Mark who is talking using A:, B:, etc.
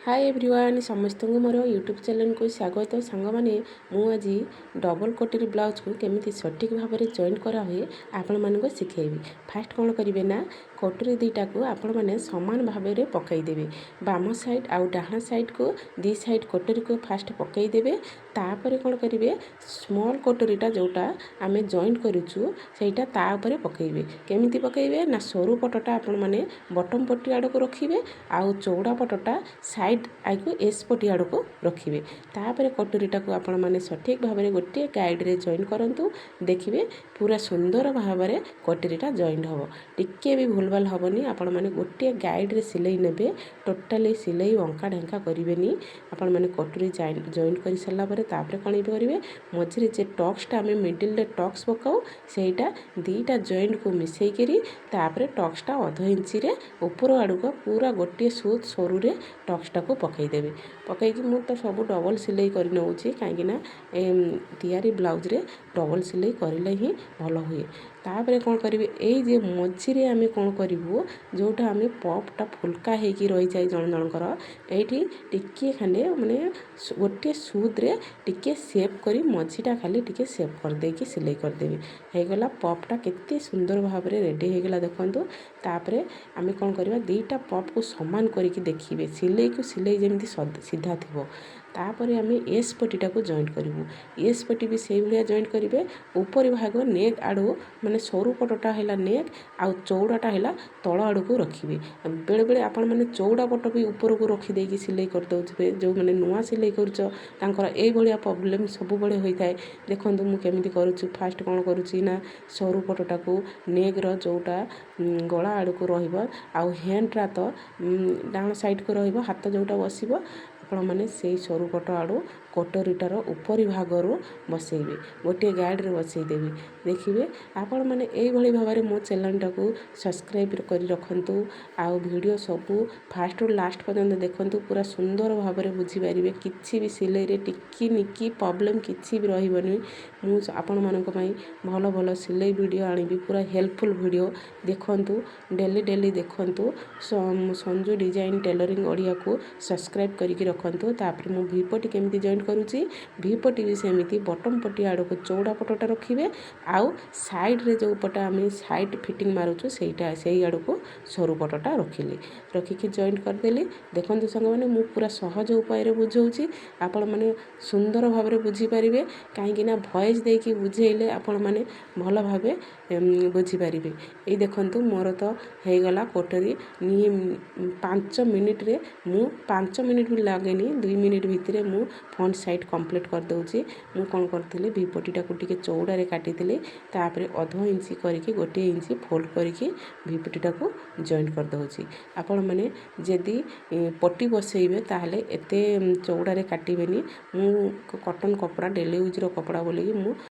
A: Hi everyone समस्त को मोर YouTube channel को स्वागत सांग मैंने मुझे डबल कोटरी ब्लाउज को केमी सठिक भाव में जॉइंट करा हुए आपण मानक शिखेबी। फास्ट कौन करेंगे ना कोटरी दीटा को आपण मैंने सामान भाव में पकईदेवे। बाम साइड आउ डाण साइड को दी साइड कोटरी को फास्ट पकईदेवे। तापर कौन करेंगे स्मॉल कोटरीटा जोटा आम जॉइंट करूँ सेटा तापर पकईबे। केमिति पकईबे ना सरू पटटा आपण मैंने बटम पट्टी आड़ को रखिए आउ चौड़ा पटटा साइड आई को एस पटी आड़ को रखिए। तापर कटोरीटा को आपण मैंने सठिक भाव में गोटे गाइड रे जॉइन करूँ देखिए पूरा सुंदर भाव में कटोरीटा जॉइंट हम टिके भी भूल भाल हेनी। आपण मैंने गोटे गाइड रे सिलाई नेबे टोटाली सिलाई अंका ढेंका करेंगे। आपण मैंने कटोरी जॉइंट कर सारापर तापर कौन करेंगे मझे जे टक्सटा आम मिडिल रे टक्स पकाऊ सेटा दीटा जॉइंट को मिसेकरी तापर टक्सटा अध इंची रे ऊपर आड़ को पूरा गोटे सुत सरू रे टक्सटा को पकईदेवी। पकईकि मु तो सब डबल सिलाई कर नौची कहीं तैयारी ब्लाउज रे डबल सिलाई करें ही भल हुए। तापर कौन करेंगे ये मझे आम कौन करूँ जोटा आम पपटा फुल्का होगी रही जाए जन जनकर ये टिके खाली माने गोटे सुद्रे टिके सेप करी मझीटा खाली टिके सेप करदे कि सिलाई करदेवी। होगला पपटा केते सुंदर भाव में रेडी होगला देखो। तापर आम कौन करवा दीटा पप को समान करके देखिए सिलाई को सिलाई जमी सीधा थी। तापर आम एस पटीटा को जॉइंट करूँ। एस पटी भी से भाया जॉइंट करेंगे। ऊपर भाग नेक आड़ू माने सरू पटटा है नेक आउ चौड़ाटा है तल आड़ को रखिए। बेले बेले आपण मैंने चौड़ा पट भी ऊपर को रखिदे सिलाई करदे जो मैंने नुआ सिलाई कर प्रॉब्लम सब बड़े होता है। देखो मुझे करुँच फास्ट कौन करुँची ना सरू पटटा को नेक जोटा गला आड़ को रहा हैंड्रा तो डाण साइड को रहा हाथ जोटा बस आपण मैंने से सरू पट आड़ कटोरीटार ऊपरी भागर बसैबे गोटे गाइड रे बसईदेवी। देखिए आपण मैंने यही भाव में मो चैनलटा को सब्सक्राइब कर रखु आउ वीडियो सबू फास्ट लास्ट पर्यंत देखु पूरा सुंदर भाव में बुझीपारे किसी भी सिलाई रे टिकी निकी प्रॉब्लम किसी भी रही आपण मानक भल भल सिलाई वीडियो आनी पूरा हेल्पफुल वीडियो देखु डेली डेली देखु। संजू डिजाइन टेलरिंग ओडिया को सब्सक्राइब करके रखु। तापर मु भीपटी केमती जॉइंट करुँची भीपटी भी सेमती बटम पट्टी आड़ को चौड़ा पटटा रखिए आउ साइड रे जो पटा आम साइड फिटिंग मारुचु सेटा से आड़ को सरू पटटा रखिली रखिकी जॉइंट करदेली। देखो सांग मैंने मु पूरा सहज उपाय बुझाऊँगी आपण मैंने सुंदर भाव में बुझीपारे कहीं भॉइस देकी बुझेले आपण मैंने भल भाव बुझीपारे। ये देखो मोर तो होगला कोटरी 5 मिनिट रे मु 5 मिनिट भी लगे 2 मिनिट भितर मु फ्रंट साइड कंप्लीट कर दूची। मु कौन करी भीपटीटा को टिके चौड़ारे काटी तापर अध इंची करके गोटे इंची फोल्ड करके भीपटीटा को जॉइंट कर दूची। आपण मैंने जदि पट्टी बसैबे ताहले एते चौड़ारे काटिबेनी। मु कॉटन कपड़ा डेली यूज रो कपड़ा बोली मु